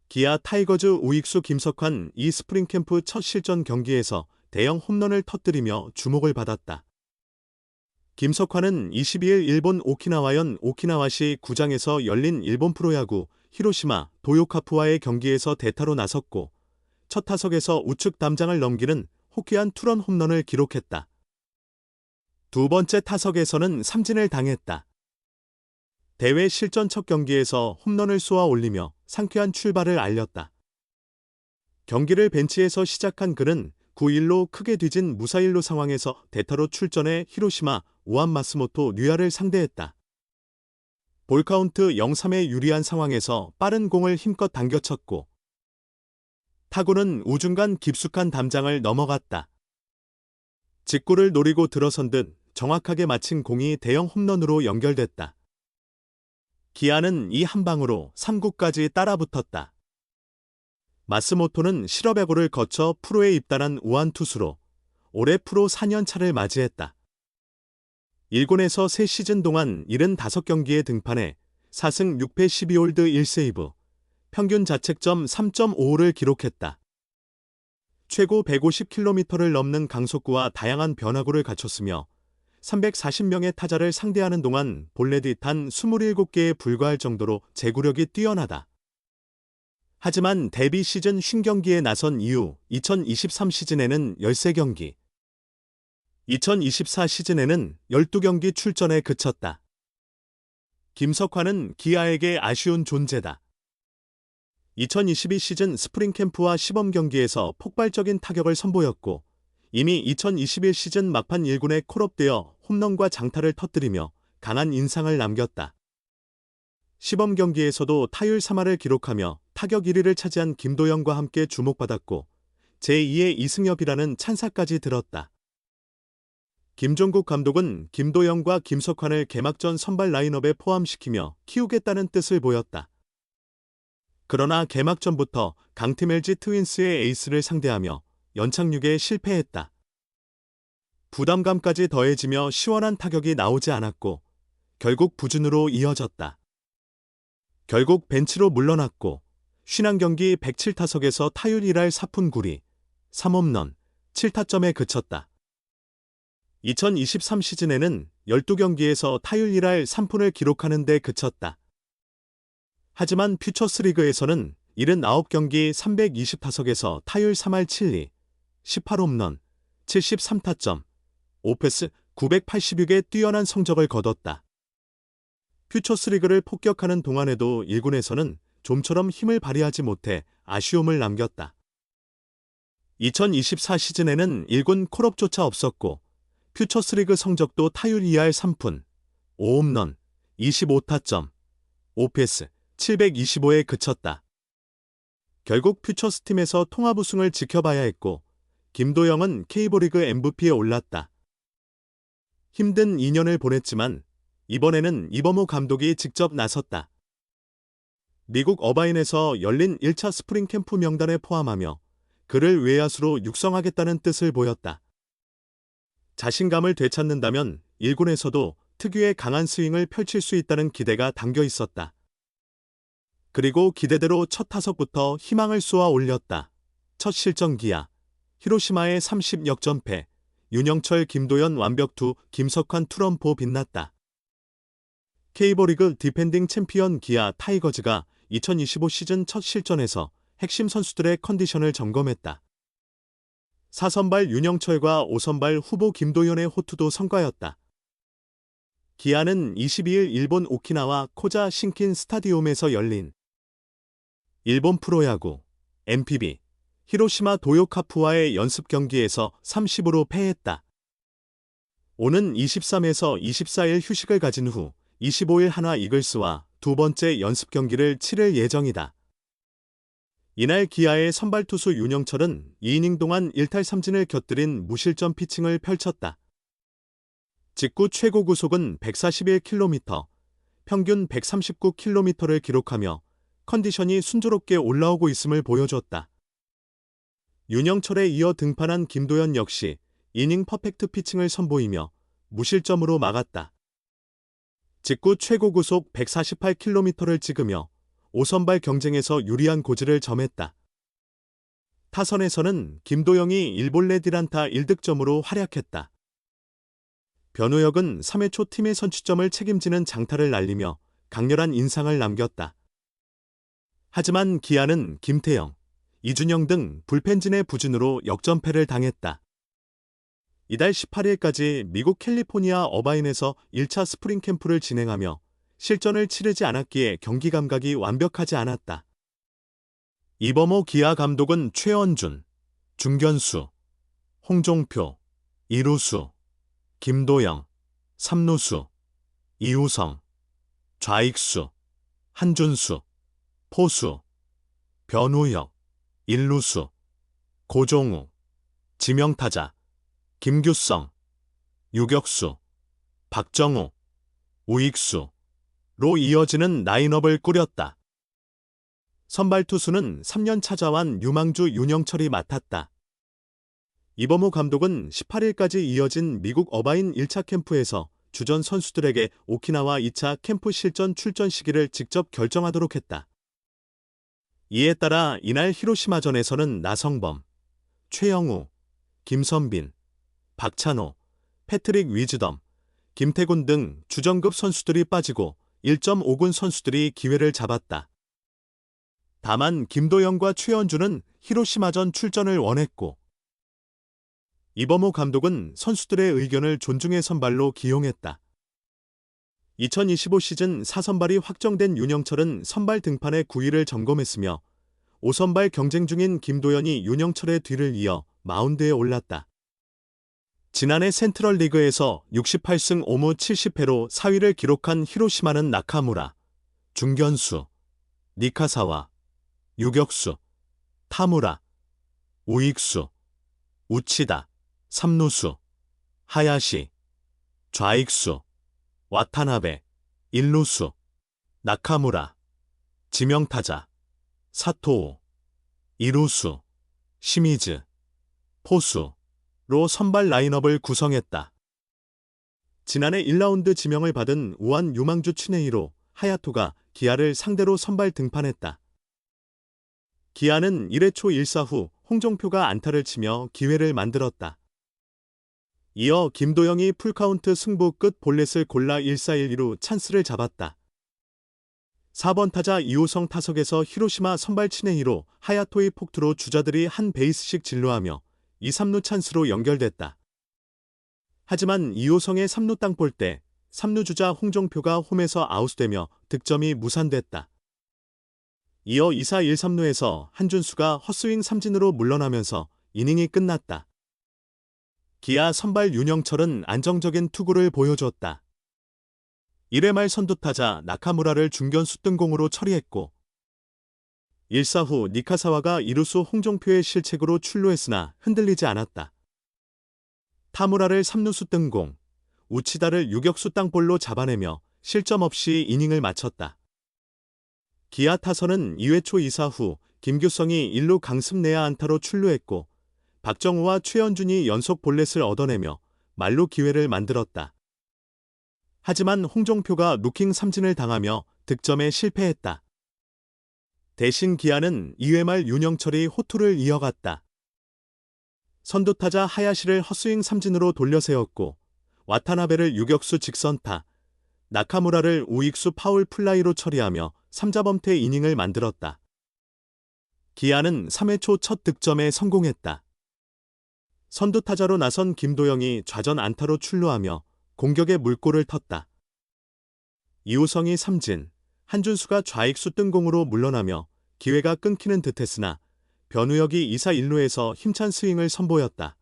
기아 타이거즈 우익수 김석환 이 스프링캠프 첫 실전 경기에서 대형 홈런을 터뜨리며 주목을 받았다. 김석환은 22일 일본 오키나와현 오키나와시 구장에서 열린 일본 프로야구 히로시마 도요카프와의 경기에서 대타로 나섰고 첫 타석에서 우측 담장을 넘기는 호쾌한 투런 홈런을 기록했다. 두 번째 타석에서는 삼진을 당했다. 대회 실전 첫 경기에서 홈런을 쏘아 올리며 상쾌한 출발을 알렸다. 경기를 벤치에서 시작한 그는 9-1로 크게 뒤진 무사1루 상황에서 대타로 출전해 히로시마 우한 마스모토 류야를 상대했다. 볼카운트 0-3에 유리한 상황에서 빠른 공을 힘껏 당겨쳤고 타구는 우중간 깊숙한 담장을 넘어갔다. 직구를 노리고 들어선 듯 정확하게 맞힌 공이 대형 홈런으로 연결됐다. 기아는 이 한 방으로 3구까지 따라붙었다. 마스모토는 실업야구를 거쳐 프로에 입단한 우한 투수로 올해 프로 4년 차를 맞이했다. 1군에서 3시즌 동안 75경기에 등판해 4승 6패 12홀드 1세이브, 평균 자책점 3.55를 기록했다. 최고 150km를 넘는 강속구와 다양한 변화구를 갖췄으며 340명의 타자를 상대하는 동안 볼넷이 단 27개에 불과할 정도로 제구력이 뛰어나다. 하지만 데뷔 시즌 50경기에 나선 이후 2023 시즌에는 13경기, 2024 시즌에는 12경기 출전에 그쳤다. 김석환은 기아에게 아쉬운 존재다. 2022 시즌 스프링캠프와 시범경기에서 폭발적인 타격을 선보였고 이미 2021 시즌 막판 1군에 콜업되어 홈런과 장타를 터뜨리며 강한 인상을 남겼다. 시범 경기에서도 타율 3할을 기록하며 타격 1위를 차지한 김도영과 함께 주목받았고 제2의 이승엽이라는 찬사까지 들었다. 김종국 감독은 김도영과 김석환을 개막전 선발 라인업에 포함시키며 키우겠다는 뜻을 보였다. 그러나 개막전부터 강팀 LG 트윈스의 에이스를 상대하며 연착륙에 실패했다. 부담감까지 더해지며 시원한 타격이 나오지 않았고 결국 부진으로 이어졌다. 결국 벤치로 물러났고 50경기 107타석에서 타율 1할 4푼 9리, 3홈런, 7타점에 그쳤다. 2023 시즌에는 12경기에서 타율 1할 3푼을 기록하는 데 그쳤다. 하지만 퓨처스리그에서는 79경기 320타석에서 타율 3할 7리, 18홈런, 73타점, 5패스 986의 뛰어난 성적을 거뒀다. 퓨처스리그를 폭격하는 동안에도 1군에서는 좀처럼 힘을 발휘하지 못해 아쉬움을 남겼다. 2024 시즌에는 1군 콜업조차 없었고 퓨처스리그 성적도 타율 2할 3푼, 5홈런, 25타점, 5패스 725에 그쳤다. 결국 퓨처스팀에서 통합 우승을 지켜봐야 했고 김도영은 K리그 MVP에 올랐다. 힘든 2년을 보냈지만 이번에는 이범호 감독이 직접 나섰다. 미국 어바인에서 열린 1차 스프링캠프 명단에 포함하며 그를 외야수로 육성하겠다는 뜻을 보였다. 자신감을 되찾는다면 1군에서도 특유의 강한 스윙을 펼칠 수 있다는 기대가 담겨 있었다. 그리고 기대대로 첫 타석부터 희망을 쏘아 올렸다. 첫 실전 기아, 히로시마의 30역전패, 윤영철 김도연 완벽투 김석환 투런포 빛났다. K리그 디펜딩 챔피언 기아 타이거즈가 2025 시즌 첫 실전에서 핵심 선수들의 컨디션을 점검했다. 4선발 윤영철과 5선발 후보 김도연의 호투도 성과였다. 기아는 22일 일본 오키나와 코자 신킨 스타디움에서 열린 일본 프로야구 NPB 히로시마 도요카프와의 연습 경기에서 30으로 패했다. 오는 23에서 24일 휴식을 가진 후 25일 한화 이글스와 두 번째 연습 경기를 치를 예정이다. 이날 기아의 선발 투수 윤영철은 2이닝 동안 1탈 3진을 곁들인 무실점 피칭을 펼쳤다. 직구 최고 구속은 141km, 평균 139km를 기록하며 컨디션이 순조롭게 올라오고 있음을 보여줬다. 윤영철에 이어 등판한 김도연 역시 이닝 퍼펙트 피칭을 선보이며 무실점으로 막았다. 직구 최고 구속 148km를 찍으며 5선발 경쟁에서 유리한 고지를 점했다. 타선에서는 김도영이 1볼넷 1안타 1득점으로 활약했다. 변우혁은 3회 초 팀의 선취점을 책임지는 장타를 날리며 강렬한 인상을 남겼다. 하지만 기아는 김태형, 이준영 등 불펜진의 부진으로 역전패를 당했다. 이달 18일까지 미국 캘리포니아 어바인에서 1차 스프링 캠프를 진행하며 실전을 치르지 않았기에 경기 감각이 완벽하지 않았다. 이범호 기아 감독은 최원준, 중견수, 홍종표, 이루수, 김도영, 삼루수, 이우성, 좌익수, 한준수, 포수, 변우혁, 일루수, 고종우, 지명타자, 김규성, 유격수, 박정우, 우익수로 이어지는 라인업을 꾸렸다. 선발 투수는 3년 찾아완 유망주 윤영철이 맡았다. 이범호 감독은 18일까지 이어진 미국 어바인 1차 캠프에서 주전 선수들에게 오키나와 2차 캠프 실전 출전 시기를 직접 결정하도록 했다. 이에 따라 이날 히로시마전에서는 나성범, 최영우, 김선빈, 박찬호, 패트릭 위즈덤, 김태군 등 주전급 선수들이 빠지고 1.5군 선수들이 기회를 잡았다. 다만 김도영과 최원준은 히로시마전 출전을 원했고 이범호 감독은 선수들의 의견을 존중해 선발로 기용했다. 2025 시즌 4선발이 확정된 윤영철은 선발 등판의 9위를 점검했으며 5선발 경쟁 중인 김도현이 윤영철의 뒤를 이어 마운드에 올랐다. 지난해 센트럴리그에서 68승 5무 70패로 4위를 기록한 히로시마는 나카무라, 중견수, 니카사와, 유격수, 타무라, 우익수, 우치다, 삼루수, 하야시, 좌익수, 와타나베, 일루수, 나카무라, 지명타자, 사토우, 이루수, 시미즈, 포수로 선발 라인업을 구성했다. 지난해 1라운드 지명을 받은 우한 유망주 춘헤이로 하야토가 기아를 상대로 선발 등판했다. 기아는 1회 초 1사 후 홍종표가 안타를 치며 기회를 만들었다. 이어 김도영이 풀카운트 승부 끝 볼넷을 골라 1사 1루로 찬스를 잡았다. 4번 타자 이호성 타석에서 히로시마 선발 춘헤이로 하야토의 폭투로 주자들이 한 베이스씩 진루하며 2, 3루 찬스로 연결됐다. 하지만 이호성의 3루 땅볼 때 3루 주자 홍종표가 홈에서 아웃되며 득점이 무산됐다. 이어 2사 1, 3루에서 한준수가 헛스윙 삼진으로 물러나면서 이닝이 끝났다. 기아 선발 윤영철은 안정적인 투구를 보여줬다. 1회 말 선두타자 나카무라를 중견수 뜬공으로 처리했고 1사 후 니카사와가 이루수 홍종표의 실책으로 출루했으나 흔들리지 않았다. 타무라를 3루수 뜬공, 우치다를 유격수 땅볼로 잡아내며 실점 없이 이닝을 마쳤다. 기아 타선은 2회 초 2사 후 김규성이 1루 강습 내야 안타로 출루했고 박정우와 최현준이 연속 볼넷을 얻어내며 말로 기회를 만들었다. 하지만 홍종표가 루킹 삼진을 당하며 득점에 실패했다. 대신 기아는 2회 말 윤영철이 호투를 이어갔다. 선두타자 하야시를 헛스윙 삼진으로 돌려세웠고 와타나베를 유격수 직선타, 나카무라를 우익수 파울 플라이로 처리하며 3자범퇴 이닝을 만들었다. 기아는 3회 초 첫 득점에 성공했다. 선두타자로 나선 김도영이 좌전 안타로 출루하며 공격의 물꼬를 텄다. 이우성이 삼진, 한준수가 좌익수 뜬공으로 물러나며 기회가 끊기는 듯했으나 변우혁이 2사 1루에서 힘찬 스윙을 선보였다.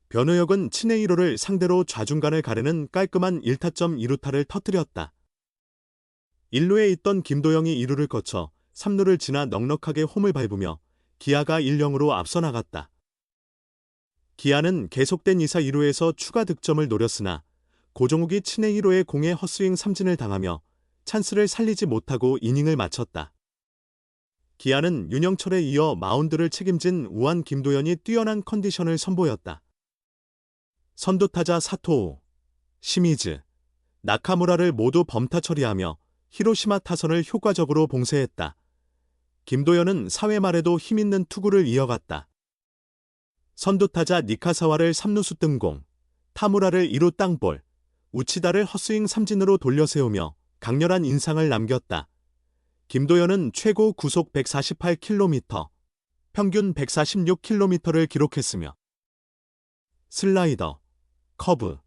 변우혁은 춘헤이로를 상대로 좌중간을 가르는 깔끔한 1타점 2루타를 터뜨렸다. 1루에 있던 김도영이 2루를 거쳐 3루를 지나 넉넉하게 홈을 밟으며 기아가 1-0으로 앞서 나갔다. 기아는 계속된 2사 2루에서 추가 득점을 노렸으나 고종욱이 춘헤이로의 공에 헛스윙 삼진을 당하며 찬스를 살리지 못하고 이닝을 마쳤다. 기아는 윤영철에 이어 마운드를 책임진 우한 김도현이 뛰어난 컨디션을 선보였다. 선두타자 사토우, 시미즈, 나카무라를 모두 범타 처리하며 히로시마 타선을 효과적으로 봉쇄했다. 김도현은 4회 말에도 힘있는 투구를 이어갔다. 선두타자 니카사와를 3루수 뜬공, 타무라를 2루 땅볼, 우치다를 헛스윙 삼진으로 돌려세우며 강렬한 인상을 남겼다. 김도현은 최고 구속 148km, 평균 146km를 기록했으며 슬라이더, 커브,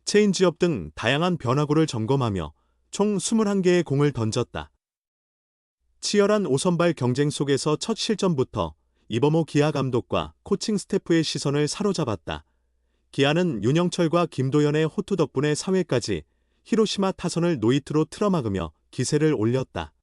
체인지업 등 다양한 변화구를 점검하며 총 21개의 공을 던졌다. 치열한 5선발 경쟁 속에서 첫 실점부터 이범호 기아 감독과 코칭 스태프의 시선을 사로잡았다. 기아는 윤영철과 김도현의 호투 덕분에 4회까지 히로시마 타선을 노히트로 틀어막으며 기세를 올렸다.